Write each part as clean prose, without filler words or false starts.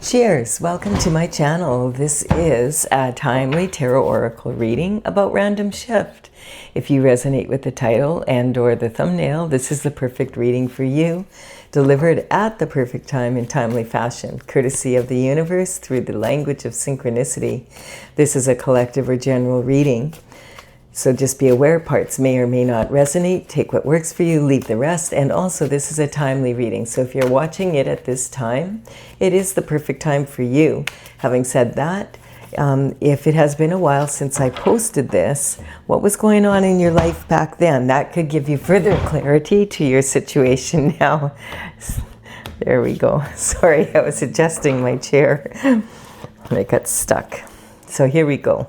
Cheers! Welcome to my channel. This is a timely tarot oracle reading about random shift. If you resonate with the title and or the thumbnail, this is the perfect reading for you, delivered at the perfect time in timely fashion, courtesy of the universe through the language of synchronicity. This is a collective or general reading. So just be aware, parts may or may not resonate. Take what works for you, leave the rest. And also, this is a timely reading. So if you're watching it at this time, it is the perfect time for you. Having said that, if it has been a while since I posted this, what was going on in your life back then? That could give you further clarity to your situation now. There we go. Sorry, I was adjusting my chair and it got stuck. So here we go.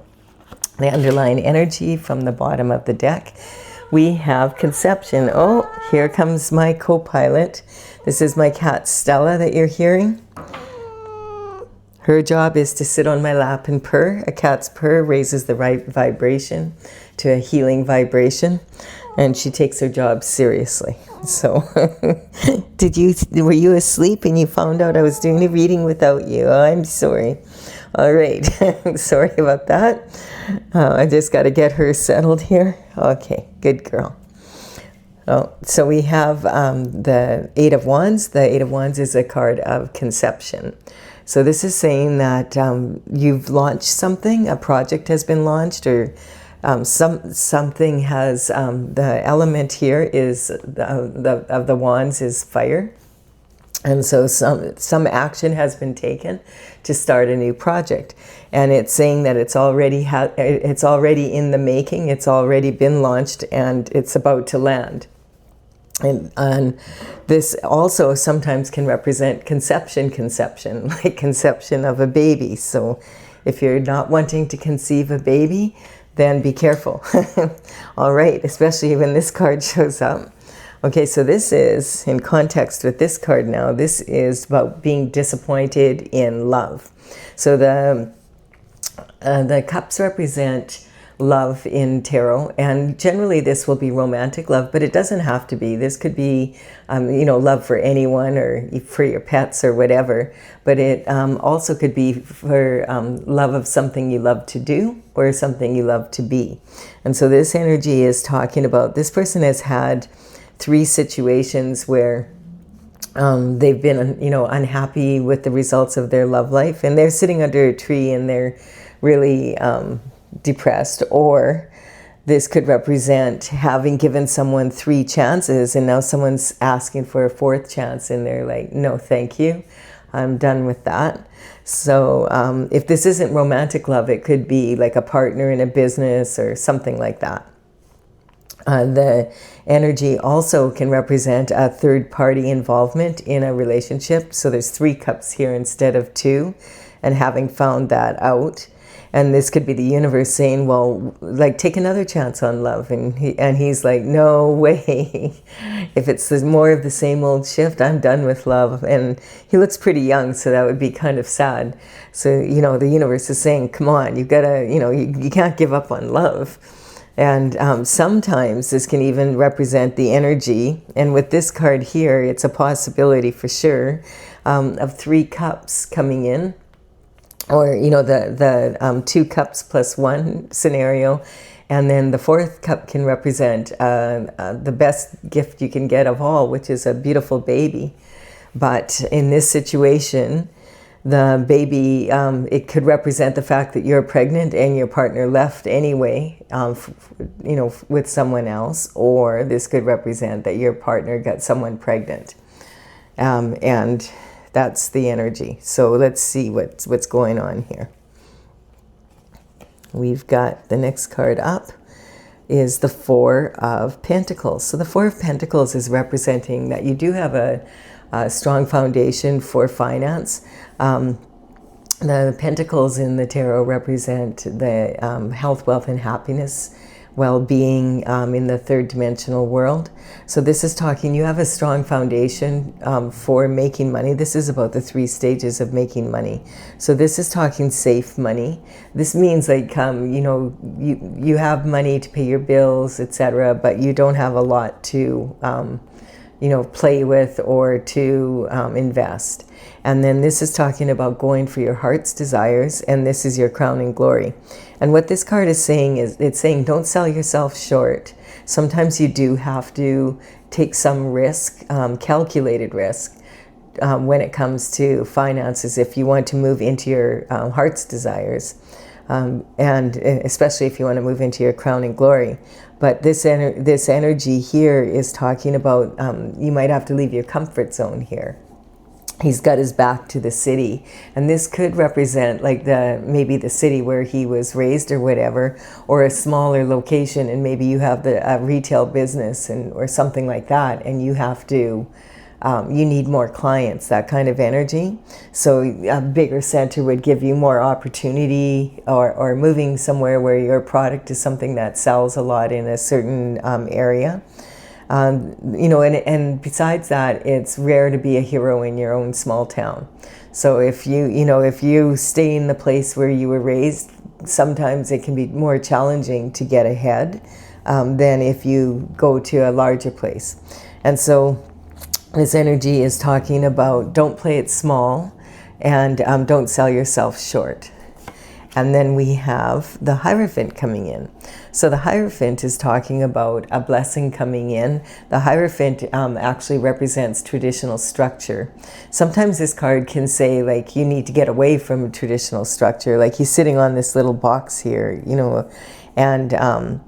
The underlying energy from the bottom of the deck. We have conception. Oh, here comes my co-pilot. This is my cat Stella that you're hearing. Her job is to sit on my lap and purr. A cat's purr raises the right vibration to a healing vibration, and she takes her job seriously. So, were you asleep and you found out I was doing a reading without you? Oh, I'm sorry. All right, sorry about that. I just got to get her settled here. Okay, good girl. Oh, so we have the Eight of Wands. The Eight of Wands is a card of conception. So this is saying that you've launched something, a project has been launched, or something has, the element here is, of the wands is fire. And so some action has been taken to start a new project. And it's saying that it's already in the making, it's already been launched, and it's about to land. And this also sometimes can represent conception, like conception of a baby. So if you're not wanting to conceive a baby, then be careful. All right, especially when this card shows up. Okay, so this is, in context with this card now, this is about being disappointed in love. So the cups represent love in tarot, and generally this will be romantic love, but it doesn't have to be. This could be, love for anyone or for your pets or whatever, but it also could be for love of something you love to do or something you love to be. And so this energy is talking about, this person has had 3 situations where they've been, unhappy with the results of their love life, and they're sitting under a tree and they're really depressed. Or this could represent having given someone 3 chances and now someone's asking for a 4th chance and they're like, no, thank you, I'm done with that. So if this isn't romantic love, it could be like a partner in a business or something like that. The energy also can represent a third-party involvement in a relationship. So there's 3 cups here instead of 2, and having found that out. And this could be the universe saying, well, like, take another chance on love. And he's like, no way. If it's more of the same old shift, I'm done with love. And he looks pretty young, so that would be kind of sad. So, the universe is saying, come on, you gotta, you can't give up on love. And sometimes this can even represent the energy, and with this card here, it's a possibility for sure, of 3 cups coming in, or the 2 cups plus 1 scenario, and then the 4th cup can represent the best gift you can get of all, which is a beautiful baby. But in this situation, the baby, it could represent the fact that you're pregnant and your partner left anyway, with someone else, or this could represent that your partner got someone pregnant. And that's the energy. So let's see what's going on here. We've got the next card up is the 4 of Pentacles. So the 4 of Pentacles is representing that you do have a strong foundation for finance. The pentacles in the tarot represent the health, wealth, and happiness, well-being in the 3rd dimensional world. So this is talking, you have a strong foundation for making money. This is about the 3 stages of making money. So this is talking safe money. This means like, you have money to pay your bills, etc., but you don't have a lot to play with or to invest. And then this is talking about going for your heart's desires, and this is your crowning glory. And what this card is saying is, it's saying don't sell yourself short. Sometimes you do have to take some risk, calculated risk, when it comes to finances if you want to move into your heart's desires, and especially if you want to move into your crowning glory. But this energy here is talking about you might have to leave your comfort zone here. He's got his back to the city, and this could represent like maybe the city where he was raised or whatever, or a smaller location, and maybe you have a retail business or something like that, and you have to you need more clients, that kind of energy. So a bigger center would give you more opportunity, or moving somewhere where your product is something that sells a lot in a certain area. And besides that, it's rare to be a hero in your own small town. So if you stay in the place where you were raised, sometimes it can be more challenging to get ahead than if you go to a larger place. And so this energy is talking about don't play it small, and don't sell yourself short. And then we have the Hierophant coming in. So the Hierophant is talking about a blessing coming in. The Hierophant actually represents traditional structure. Sometimes this card can say like you need to get away from traditional structure. Like he's sitting on this little box here, and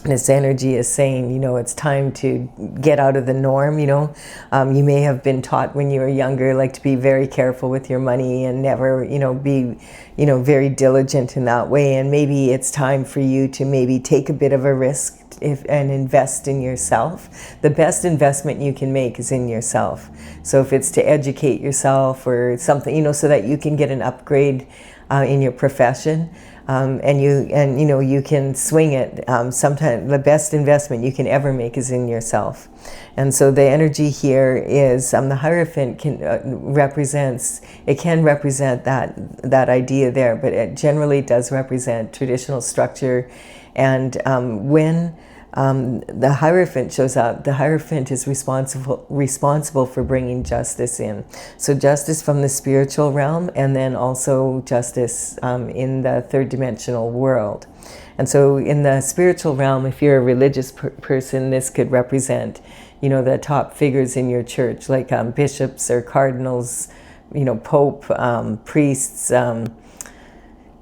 this energy is saying, it's time to get out of the norm. You may have been taught when you were younger, like to be very careful with your money and never, be, very diligent in that way. And maybe it's time for you to maybe take a bit of a risk and invest in yourself. The best investment you can make is in yourself. So if it's to educate yourself or something, so that you can get an upgrade in your profession. And you can swing it. Sometimes the best investment you can ever make is in yourself. And so the energy here is the Hierophant can represent that idea there, but it generally does represent traditional structure. And when the Hierophant shows up, the Hierophant is responsible for bringing justice in. So justice from the spiritual realm, and then also justice in the third dimensional world. And so in the spiritual realm, if you're a religious person, this could represent, the top figures in your church, like bishops or cardinals, pope, priests,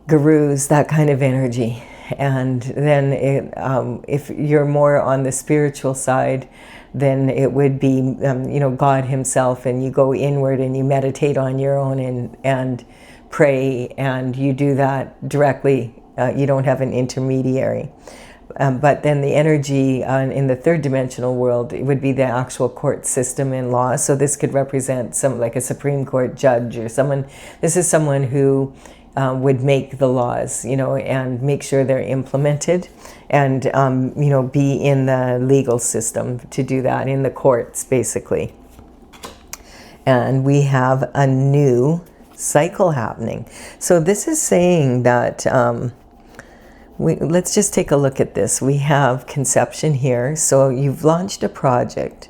gurus, that kind of energy. And then if you're more on the spiritual side, then it would be, God himself, and you go inward and you meditate on your own and pray, and you do that directly. You don't have an intermediary. But then the energy in the third dimensional world, it would be the actual court system and law. So this could represent like a Supreme Court judge or someone. This is someone who would make the laws, and make sure they're implemented, and, be in the legal system to do that, in the courts, basically. And we have a new cycle happening. So this is saying that, let's just take a look at this. We have conception here. So you've launched a project,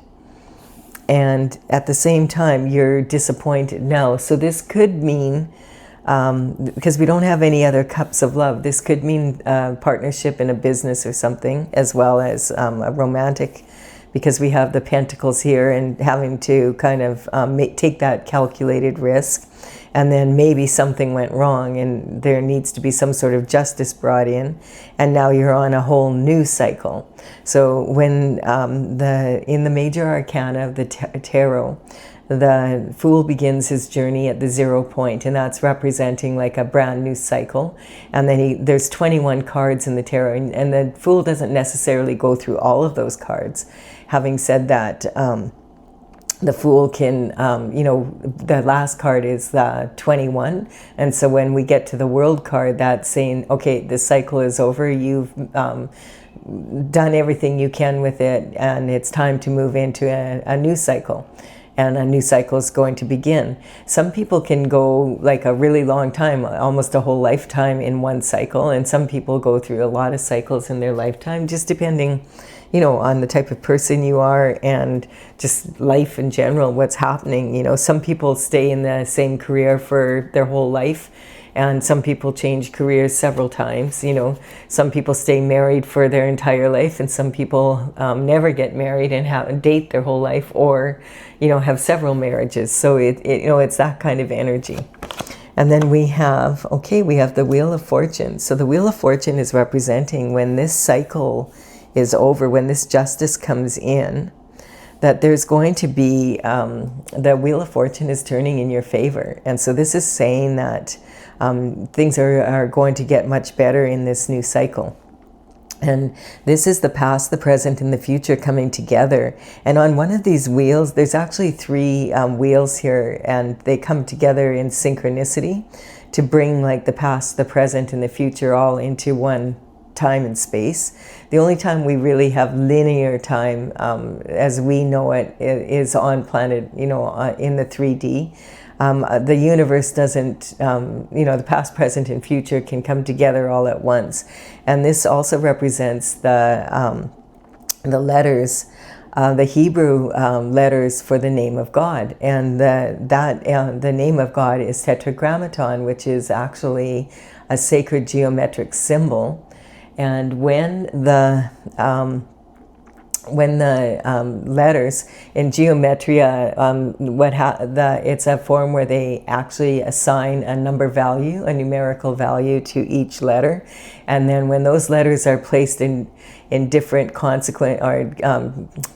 and at the same time, you're disappointed now. So this could mean, because we don't have any other cups of love, this could mean partnership in a business or something, as well as a romantic, because we have the Pentacles here, and having to kind of take that calculated risk. And then maybe something went wrong and there needs to be some sort of justice brought in, and now you're on a whole new cycle. So when in the major arcana of the tarot, the Fool begins his journey at the 0 point, and that's representing like a brand new cycle. And then there's 21 cards in the tarot, and the Fool doesn't necessarily go through all of those cards. Having said that, the Fool can, the last card is the 21. And so when we get to the World card, that's saying, okay, the cycle is over. You've done everything you can with it, and it's time to move into a new cycle. And a new cycle is going to begin. Some people can go like a really long time, almost a whole lifetime in one cycle. And some people go through a lot of cycles in their lifetime, just depending, on the type of person you are and just life in general, what's happening. Some people stay in the same career for their whole life, and some people change careers several times. Some people stay married for their entire life, and some people never get married and date their whole life, or have several marriages. So it's that kind of energy. And then we have the Wheel of Fortune. So the Wheel of Fortune is representing when this cycle is over, when this justice comes in, that there's going to be, the Wheel of Fortune is turning in your favor. And so this is saying that things are going to get much better in this new cycle. And this is the past, the present, and the future coming together. And on one of these wheels, there's actually 3 wheels here, and they come together in synchronicity to bring like the past, the present, and the future all into one time and space. The only time we really have linear time as we know it is on planet, in the 3D. The universe doesn't, the past, present, and future can come together all at once. And this also represents the letters, the Hebrew letters for the name of God. And the name of God is Tetragrammaton, which is actually a sacred geometric symbol. And when the letters in geometria, it's a form where they actually assign a number value, a numerical value to each letter, and then when those letters are placed in different consequent or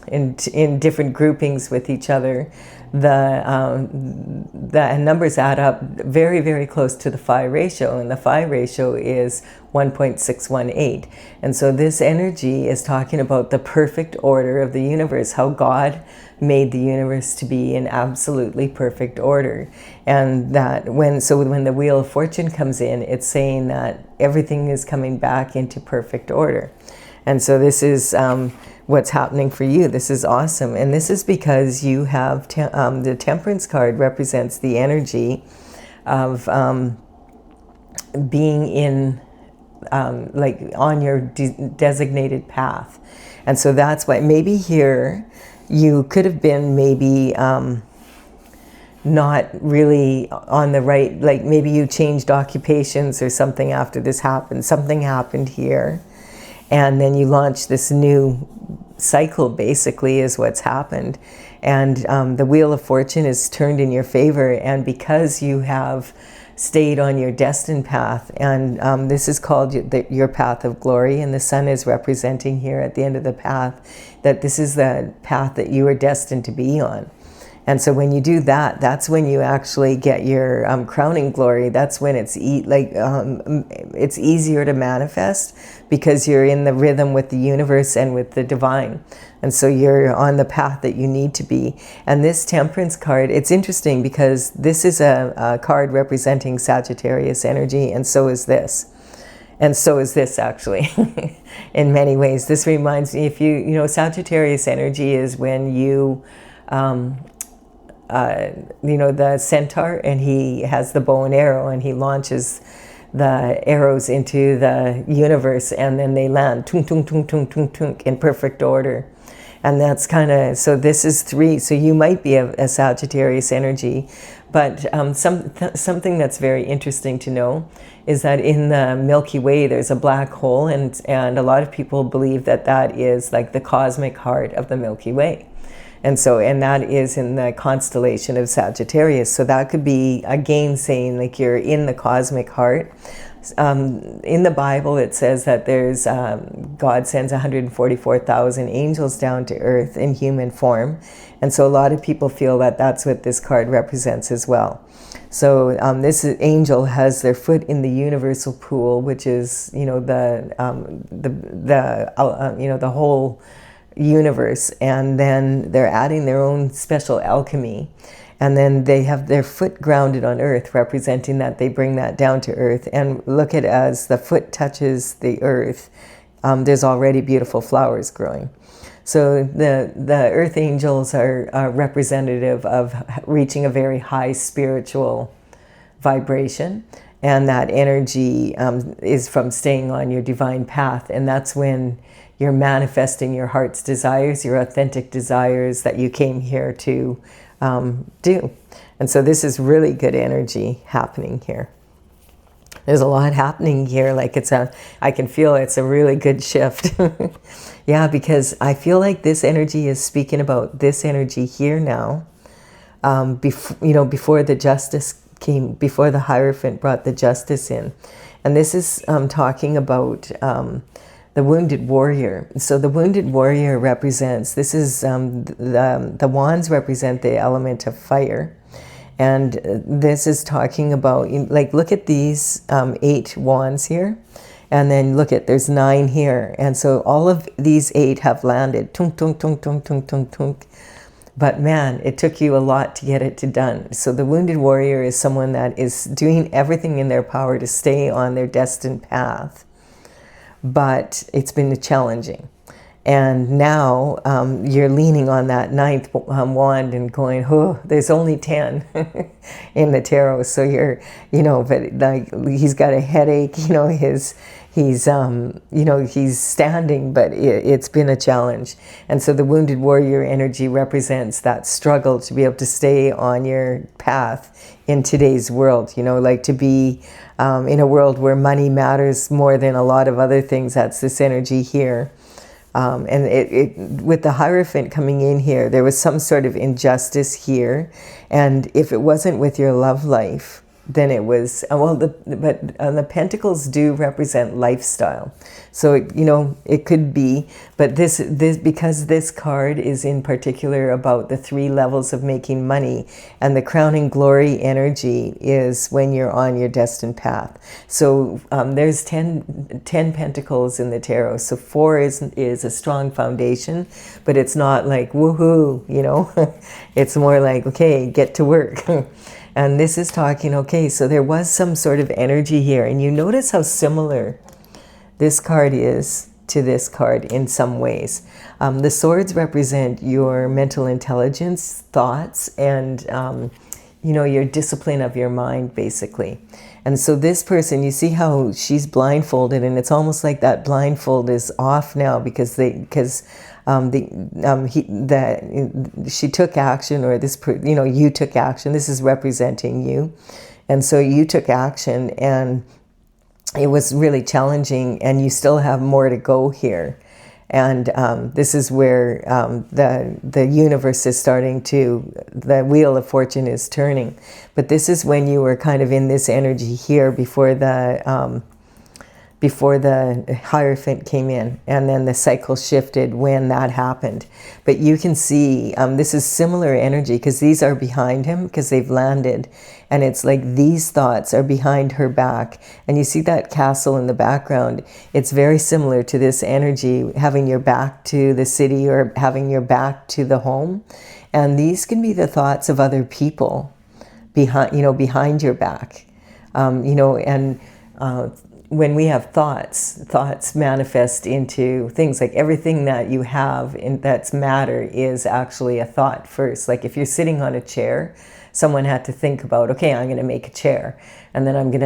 in different groupings with each other, the numbers add up very, very close to the phi ratio, and the phi ratio is 1.618. And so this energy is talking about the perfect order of the universe, how God made the universe to be in absolutely perfect order. And that when the Wheel of Fortune comes in, it's saying that everything is coming back into perfect order. And so this is what's happening for you. This is awesome. And this is because you have the Temperance card represents the energy of being in like on your designated path. And so that's why maybe here you could have been maybe not really on the right, like maybe you changed occupations or something after this happened. Something happened here. And then you launch this new cycle, basically, is what's happened. And the Wheel of Fortune is turned in your favor. And because you have stayed on your destined path, and this is called your path of glory, and the sun is representing here at the end of the path, that this is the path that you are destined to be on. And so when you do that, that's when you actually get your crowning glory. That's when it's it's easier to manifest because you're in the rhythm with the universe and with the divine. And so you're on the path that you need to be. And this Temperance card, it's interesting because this is a card representing Sagittarius energy, and so is this. And so is this, actually, in many ways. This reminds me, Sagittarius energy is when you... the centaur, and he has the bow and arrow, and he launches the arrows into the universe, and then they land tung, tung, tung, tung, tung, tung, in perfect order. And that's kind of, so this is 3. So you might be a Sagittarius energy, but something that's very interesting to know is that in the Milky Way, there's a black hole, and a lot of people believe that that is like the cosmic heart of the Milky Way. And that is in the constellation of Sagittarius. So that could be, again, saying like you're in the cosmic heart. In the Bible, it says that there's God sends 144,000 angels down to earth in human form. And so a lot of people feel that that's what this card represents as well. So this angel has their foot in the universal pool, which is, the whole universe, and then they're adding their own special alchemy, and then they have their foot grounded on earth, representing that they bring that down to earth. And look at, as the foot touches the earth, there's already beautiful flowers growing. So the earth angels are representative of reaching a very high spiritual vibration. And that energy is from staying on your divine path. And that's when you're manifesting your heart's desires, your authentic desires that you came here to do. And so this is really good energy happening here. There's a lot happening here. Like I can feel it's a really good shift. Yeah, because I feel like this energy is speaking about this energy here now. Before the justice came, before the Hierophant brought the justice in. And this is talking about the wounded warrior. So the wounded warrior represents, this is, the wands represent the element of fire. And this is talking about, like, look at these 8 wands here. And then look at, there's 9 here. And so all of these 8 have landed. Tunk, tunk, tunk, tunk, tunk, tunk, tunk. But man, it took you a lot to get it done. So the wounded warrior is someone that is doing everything in their power to stay on their destined path. But it's been challenging. And now you're leaning on that 9th wand and going, oh, there's only 10 in the tarot. So you're, but like he's got a headache, he's standing, but it's been a challenge. And so the wounded warrior energy represents that struggle to be able to stay on your path in today's world, like to be in a world where money matters more than a lot of other things. That's this energy here. And with the Hierophant coming in here, there was some sort of injustice here. And if it wasn't with your love life, then it was, but the pentacles do represent lifestyle. So, it could be, but this because this card is in particular about the 3 levels of making money, and the crowning glory energy is when you're on your destined path. So there's 10 pentacles in the tarot. So 4 is a strong foundation, but it's not like woohoo, it's more like, okay, get to work. And this is talking, okay, so there was some sort of energy here. And you notice how similar this card is to this card in some ways. The swords represent your mental intelligence, thoughts, and, your discipline of your mind, basically. And so this person, you see how she's blindfolded, and it's almost like that blindfold is off now because she took action, or you took action. This is representing you. And so you took action, and it was really challenging, and you still have more to go here. And this is where the universe is starting to, the wheel of fortune is turning. But this is when you were kind of in this energy here before the Hierophant came in, and then the cycle shifted when that happened. But you can see this is similar energy because these are behind him because they've landed, and it's like these thoughts are behind her back, and you see that castle in the background. It's very similar to this energy, having your back to the city or having your back to the home. And these can be the thoughts of other people behind your back, when we have thoughts manifest into things. Like everything that you have that's matter is actually a thought first. Like if you're sitting on a chair, someone had to think about, okay, I'm going to make a chair, and then I'm going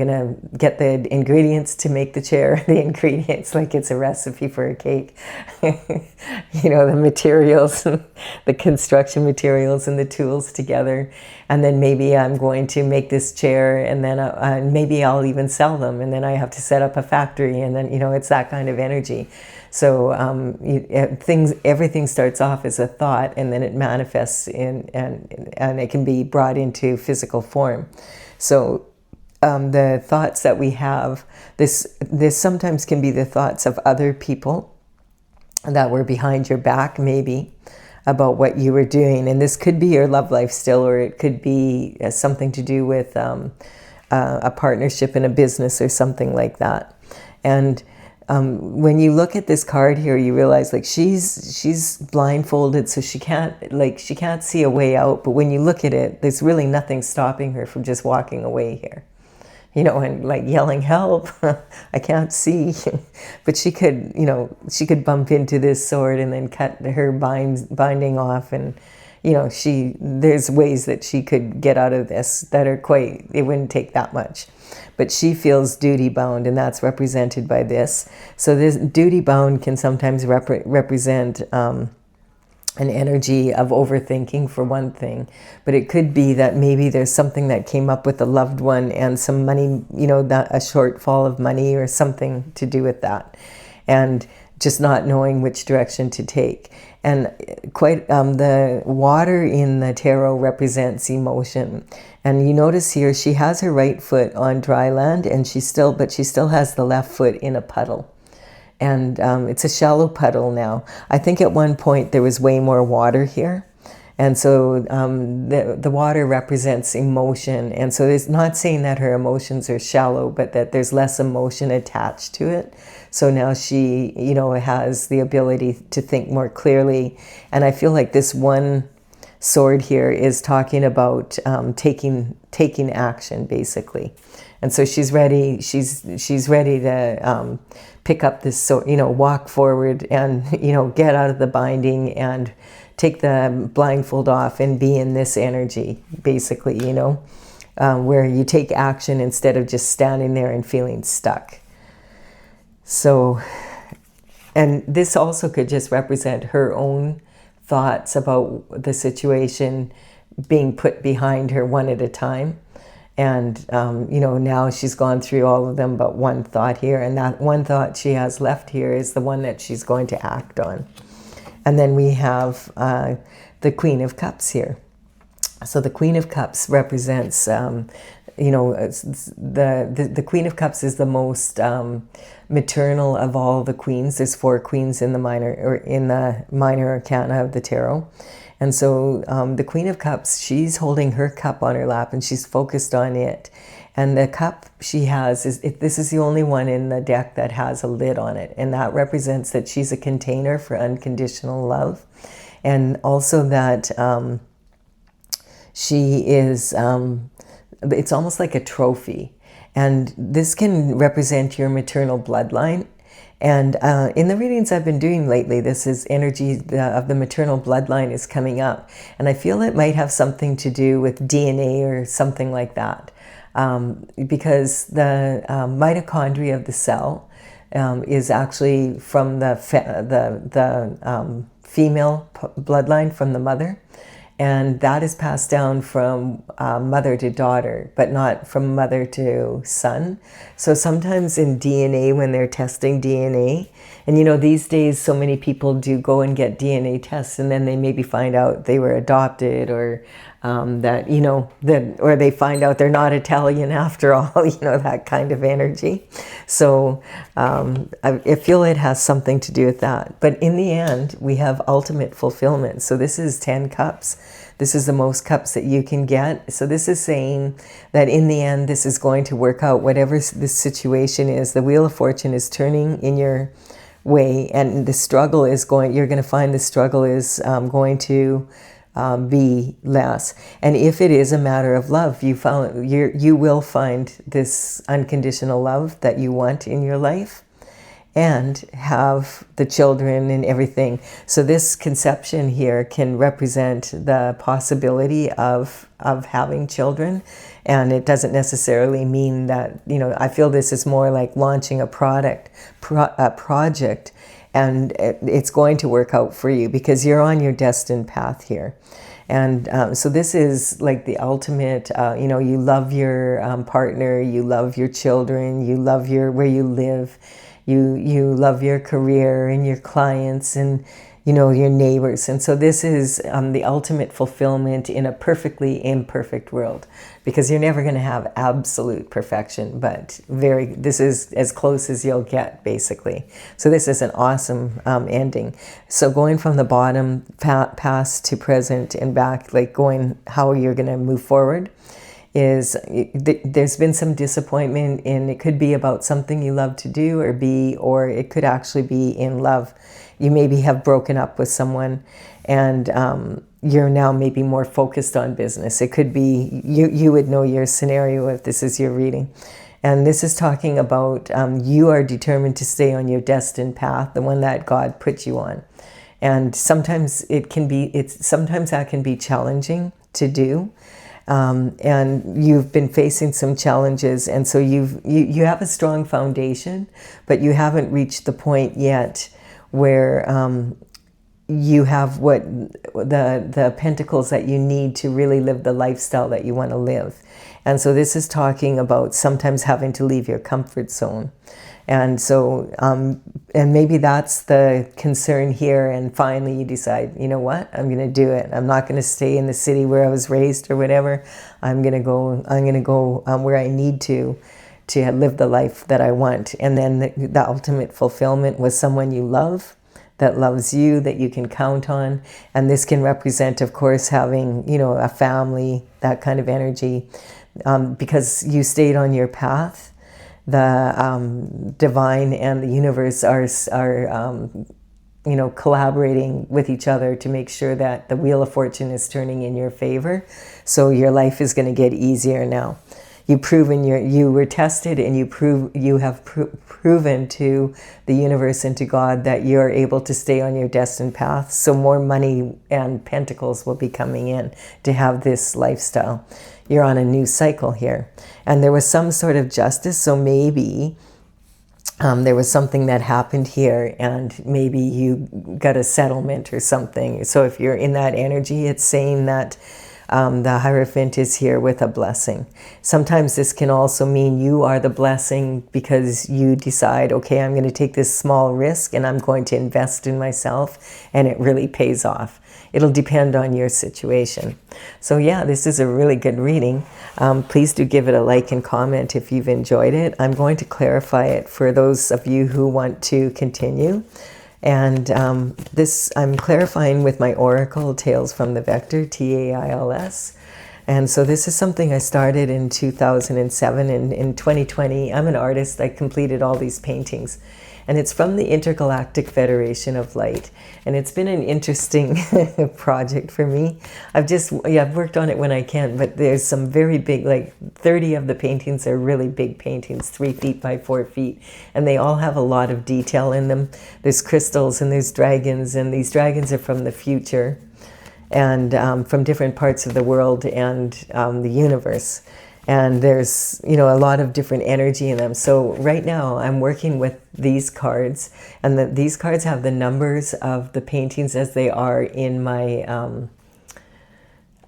to get the ingredients to make the chair. The ingredients, like it's a recipe for a cake. The materials, the construction materials and the tools together. And then maybe I'm going to make this chair, and then maybe I'll even sell them, and then I have to set up a factory, and then, it's that kind of energy. So everything starts off as a thought, and then it manifests and it can be brought into physical form. So the thoughts that we have, this sometimes can be the thoughts of other people that were behind your back, maybe, about what you were doing. And this could be your love life still, or it could be something to do with a partnership in a business or something like that. And when you look at this card here, you realize like she's blindfolded, so she can't see a way out. But when you look at it, there's really nothing stopping her from just walking away here, and like yelling, help, I can't see. But she could bump into this sword and then cut her binding off, and you know, there's ways that she could get out of this that are it wouldn't take that much. But she feels duty bound, and that's represented by this. So this duty bound can sometimes represent an energy of overthinking, for one thing, but it could be that maybe there's something that came up with a loved one and some money, you know, that a shortfall of money or something to do with that, and just not knowing which direction to take. And the water in the tarot represents emotion. And you notice here she has her right foot on dry land, and she still has the left foot in a puddle. And it's a shallow puddle now. I think at one point there was way more water here. And so the water represents emotion. And so it's not saying that her emotions are shallow, but that there's less emotion attached to it. So now she, you know, has the ability to think more clearly. And I feel like this one sword here is talking about taking action, basically. And so she's ready. She's ready to pick up this sword, you know, walk forward and, you know, get out of the binding and take the blindfold off and be in this energy, basically, you know, where you take action instead of just standing there and feeling stuck. So, and this also could just represent her own thoughts about the situation being put behind her one at a time. And, you know, now she's gone through all of them but one thought here. And that one thought she has left here is the one that she's going to act on. And then we have the Queen of Cups here. So the Queen of Cups represents, you know, the Queen of Cups is the most maternal of all the queens. There's 4 queens in the minor arcana of the tarot. And so the Queen of Cups, she's holding her cup on her lap and she's focused on it. And the cup she has, this is the only one in the deck that has a lid on it. And that represents that she's a container for unconditional love. And also that she is, it's almost like a trophy. And this can represent your maternal bloodline. And in the readings I've been doing lately, this is energy of the maternal bloodline is coming up. And I feel it might have something to do with DNA or something like that. Because the mitochondria of the cell is actually from the female bloodline, from the mother. And that is passed down from mother to daughter, but not from mother to son. So sometimes in DNA, when they're testing DNA, and you know, these days so many people do go and get DNA tests, and then they maybe find out they were adopted, or that, you know, or they find out they're not Italian after all, you know, that kind of energy. So I feel it has something to do with that. But in the end, we have ultimate fulfillment. So this is 10 cups. This is the most cups that you can get. So this is saying that in the end, this is going to work out. Whatever this situation is, the Wheel of Fortune is turning in your way, and the struggle is you're going to find the struggle is going to be less. And if it is a matter of love, you will find this unconditional love that you want in your life, and have the children and everything. So this conception here can represent the possibility of having children. And it doesn't necessarily mean that, you know, I feel this is more like launching a project, and it's going to work out for you because you're on your destined path here. And so this is like the ultimate, you know, you love your partner, you love your children, you love where you live, you love your career and your clients and, you know, your neighbors. And so this is the ultimate fulfillment in a perfectly imperfect world, because you're never going to have absolute perfection, but this is as close as you'll get, basically. So this is an awesome ending. So going from the bottom, past to present and back, like going how you're going to move forward, is there's been some disappointment, and it could be about something you love to do or it could actually be in love. You maybe have broken up with someone, and you're now maybe more focused on business. It could be, you would know your scenario if this is your reading. And this is talking about you are determined to stay on your destined path, the one that God put you on. And sometimes sometimes that can be challenging to do. And you've been facing some challenges, and so you have a strong foundation, but you haven't reached the point yet where you have what the pentacles that you need to really live the lifestyle that you want to live. And so this is talking about sometimes having to leave your comfort zone. And so, and maybe that's the concern here. And finally you decide, you know what, I'm going to do it. I'm not going to stay in the city where I was raised or whatever. I'm going to go where I need to live the life that I want. And then the ultimate fulfillment was someone you love, that loves you, that you can count on. And this can represent, of course, having, you know, a family, that kind of energy, because you stayed on your path. The divine and the universe are you know, collaborating with each other to make sure that the wheel of fortune is turning in your favor. So your life is going to get easier now. You were tested, and you have proven to the universe and to God that you're able to stay on your destined path. So more money and pentacles will be coming in to have this lifestyle. You're on a new cycle here. And there was some sort of justice, so maybe there was something that happened here, and maybe you got a settlement or something. So if you're in that energy, it's saying that the Hierophant is here with a blessing. Sometimes this can also mean you are the blessing because you decide, okay, I'm going to take this small risk and I'm going to invest in myself, and it really pays off. It'll depend on your situation. So yeah, this is a really good reading. Please do give it a like and comment if you've enjoyed it. I'm going to clarify it for those of you who want to continue. And this I'm clarifying with my Oracle, Tales from the Vector, Tails. And so this is something I started in 2007. And in 2020, I'm an artist. I completed all these paintings. And it's from the Intergalactic Federation of Light. And it's been an interesting project for me. I've worked on it when I can, but there's some very big, like 30 of the paintings are really big paintings, 3 feet by 4 feet. And they all have a lot of detail in them. There's crystals and there's dragons, and these dragons are from the future and from different parts of the world and the universe. And there's, you know, a lot of different energy in them. So right now I'm working with these cards, and these cards have the numbers of the paintings as they are in my on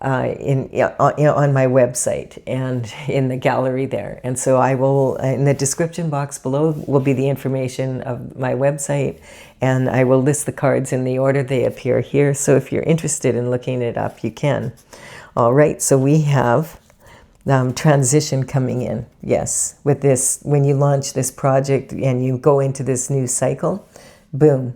my website and in the gallery there. And so I will, in the description box below will be the information of my website, and I will list the cards in the order they appear here. So if you're interested in looking it up, you can. All right, so we have transition coming in. Yes, with this, when you launch this project and you go into this new cycle, boom,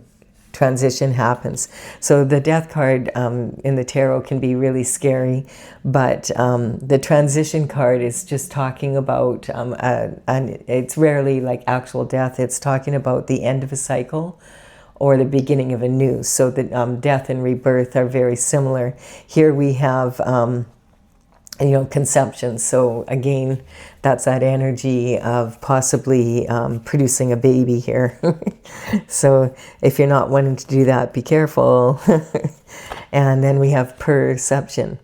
transition happens. So the death card in the tarot can be really scary, but the transition card is just talking about, and it's rarely like actual death. It's talking about the end of a cycle or the beginning of a new. So that death and rebirth are very similar. Here we have you know, conception. So again, that's that energy of possibly producing a baby here. So if you're not wanting to do that, be careful. And then we have perception.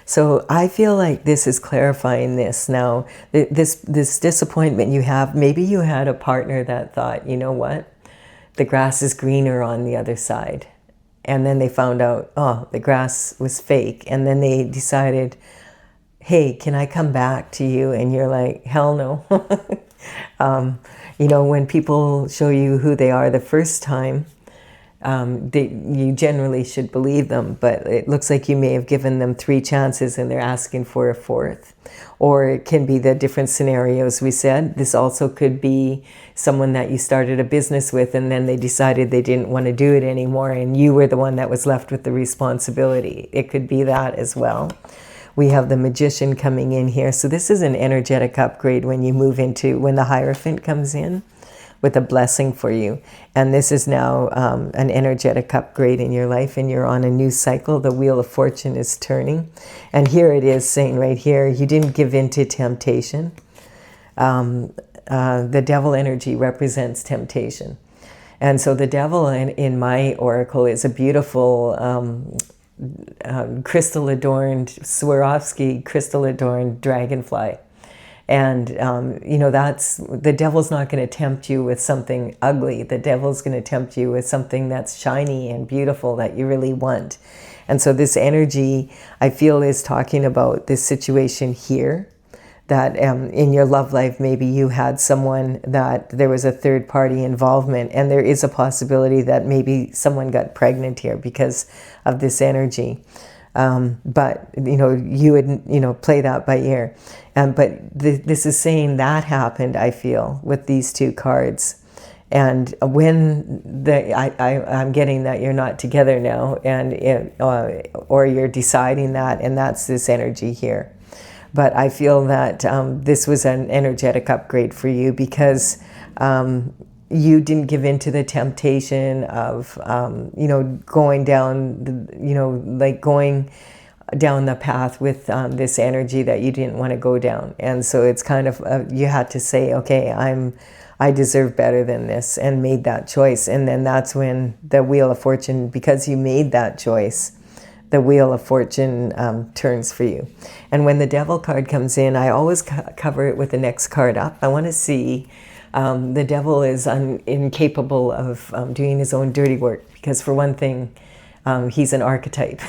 So I feel like this is clarifying this. Now, this disappointment you have, maybe you had a partner that thought, you know what, the grass is greener on the other side. And then they found out, oh, the grass was fake. And then they decided, hey, can I come back to you? And you're like, hell no. You know, when people show you who they are the first time, you generally should believe them, but it looks like you may have given them 3 chances and they're asking for a 4th. Or it can be the different scenarios we said. This also could be someone that you started a business with and then they decided they didn't want to do it anymore and you were the one that was left with the responsibility. It could be that as well. We have the Magician coming in here. So this is an energetic upgrade when you move into, when the Hierophant comes in with a blessing for you. And this is now an energetic upgrade in your life, and you're on a new cycle. The Wheel of Fortune is turning. And here it is saying right here, you didn't give in to temptation. The devil energy represents temptation. And so the devil in my oracle is a beautiful crystal-adorned, Swarovski crystal-adorned dragonfly. And, that's, the devil's not going to tempt you with something ugly. The devil's going to tempt you with something that's shiny and beautiful that you really want. And so this energy, I feel, is talking about this situation here, that in your love life, maybe you had someone that there was a third party involvement, and there is a possibility that maybe someone got pregnant here because of this energy. But, you would, play that by ear. But this is saying that happened, I feel, with these two cards. And when I'm getting that you're not together now, and or you're deciding that, and that's this energy here. But I feel that this was an energetic upgrade for you, because you didn't give in to the temptation of, going down, going down the path with this energy that you didn't want to go down. And so it's kind of, you had to say, okay, I deserve better than this, and made that choice. And then that's when the Wheel of Fortune, because you made that choice, the Wheel of Fortune turns for you. And when the Devil card comes in, I always cover it with the next card up. I want to see, the Devil is incapable of doing his own dirty work, because for one thing, he's an archetype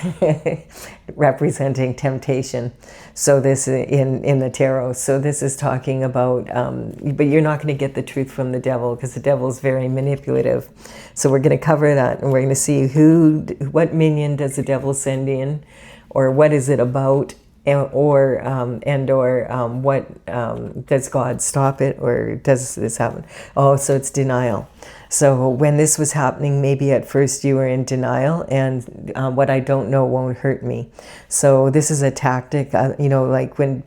representing temptation. So this in the tarot. So this is talking about, but you're not going to get the truth from the devil, because the devil is very manipulative. So we're going to cover that, and we're going to see what minion does the devil send in, or what is it about, or what does God stop it, or does this happen? Oh, so it's denial. So when this was happening, maybe at first you were in denial, and what I don't know won't hurt me. So this is a tactic, like when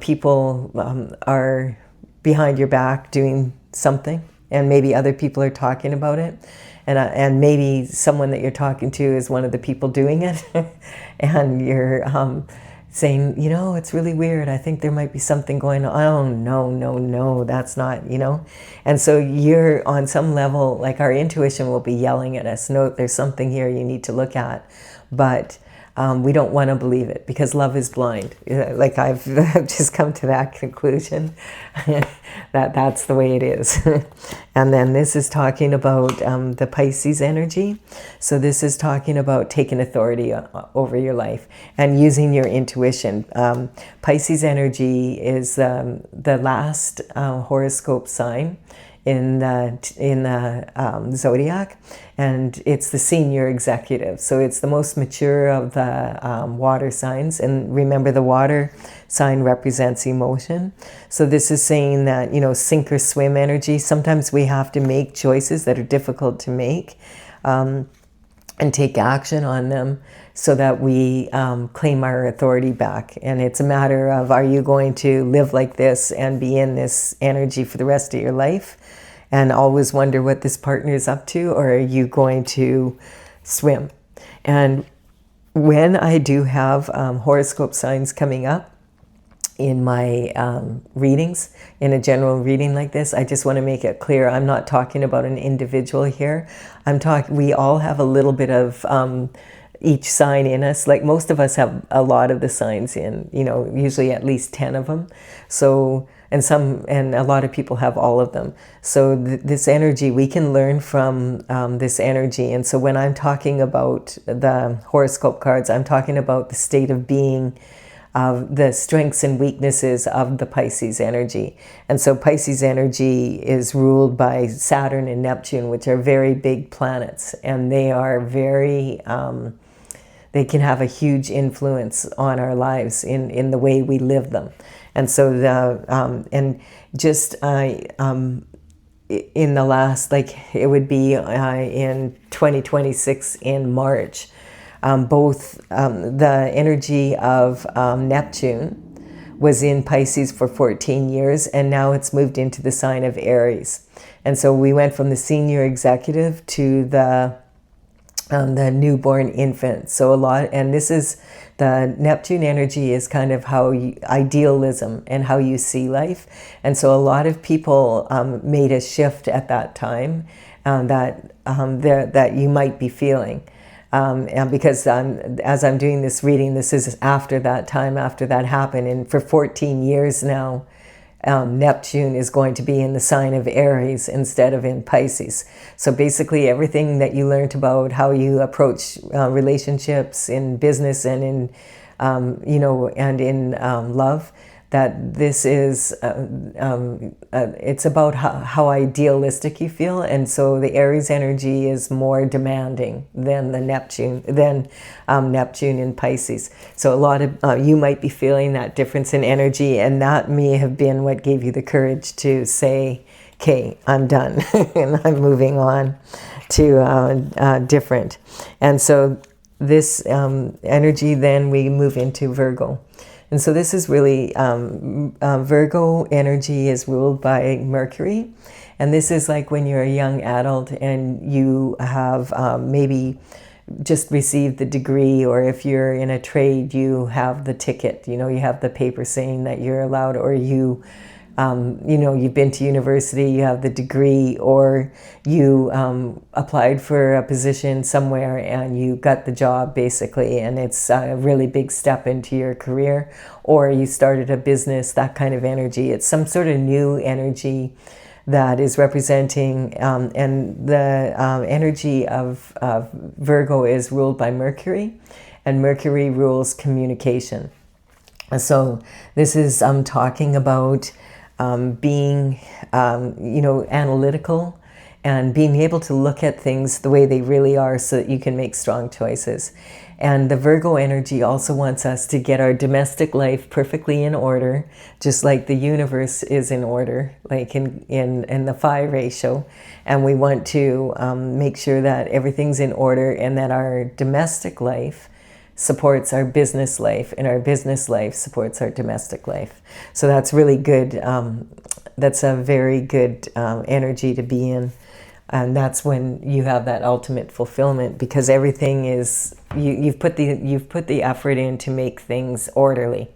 people are behind your back doing something, and maybe other people are talking about it, and maybe someone that you're talking to is one of the people doing it, and you're saying, it's really weird. I think there might be something going on. Oh, no, that's not, And so you're on some level, like our intuition will be yelling at us, no, there's something here you need to look at. But we don't want to believe it, because love is blind. Like I've just come to that conclusion, that's the way it is. And then this is talking about the Pisces energy. So this is talking about taking authority over your life and using your intuition. Pisces energy is the last horoscope sign in the zodiac, and it's the senior executive. So it's the most mature of the water signs. And remember, the water sign represents emotion. So this is saying that, sink or swim energy. Sometimes we have to make choices that are difficult to make, and take action on them, so that we claim our authority back. And it's a matter of, are you going to live like this and be in this energy for the rest of your life and always wonder what this partner is up to, or are you going to swim? And when I do have horoscope signs coming up in my readings, in a general reading like this, I just want to make it clear, I'm not talking about an individual here. We all have a little bit of each sign in us. Like most of us have a lot of the signs in, usually at least 10 of them. So, and a lot of people have all of them. So this energy, we can learn from this energy. And so when I'm talking about the horoscope cards, I'm talking about the state of being, of the strengths and weaknesses of the Pisces energy. And so Pisces energy is ruled by Saturn and Neptune, which are very big planets, and they are very, they can have a huge influence on our lives in the way we live them. And so in the last, it would be in 2026 in March, both the energy of Neptune was in Pisces for 14 years, and now it's moved into the sign of Aries. And so we went from the senior executive to the newborn infant. So and this is, the Neptune energy is kind of idealism and how you see life. And so a lot of people made a shift at that time, that you might be feeling. And because as I'm doing this reading, this is after that time, after that happened. And for 14 years now, Neptune is going to be in the sign of Aries instead of in Pisces. So basically everything that you learned about how you approach relationships in business and in, and in love, that this is, it's about how idealistic you feel. And so the Aries energy is more demanding than the Neptune in Pisces. So a lot of you might be feeling that difference in energy, and that may have been what gave you the courage to say, okay, I'm done and I'm moving on to different. And so this energy, then we move into Virgo. And so this is really, Virgo energy is ruled by Mercury. And this is like when you're a young adult and you have maybe just received the degree, or if you're in a trade, you have the ticket, you have the paper saying that you're allowed, or you, you've been to university, you have the degree, or you applied for a position somewhere and you got the job basically, and it's a really big step into your career, or you started a business, that kind of energy. It's some sort of new energy that is representing, and the energy of Virgo is ruled by Mercury, and Mercury rules communication. So this is talking about being, analytical and being able to look at things the way they really are so that you can make strong choices. And the Virgo energy also wants us to get our domestic life perfectly in order, just like the universe is in order, like in the phi ratio. And we want to make sure that everything's in order and that our domestic life supports our business life, and our business life supports our domestic life. So that's really good. That's a very good energy to be in. And that's when you have that ultimate fulfillment, because everything is, you've put the effort in to make things orderly.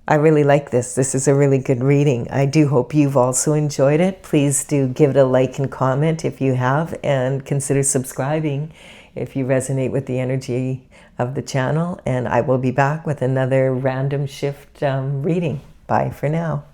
I really like this. This is a really good reading. I do hope you've also enjoyed it. Please do give it a like and comment if you have, and consider subscribing if you resonate with the energy of the channel. And I will be back with another random shift reading. Bye for now.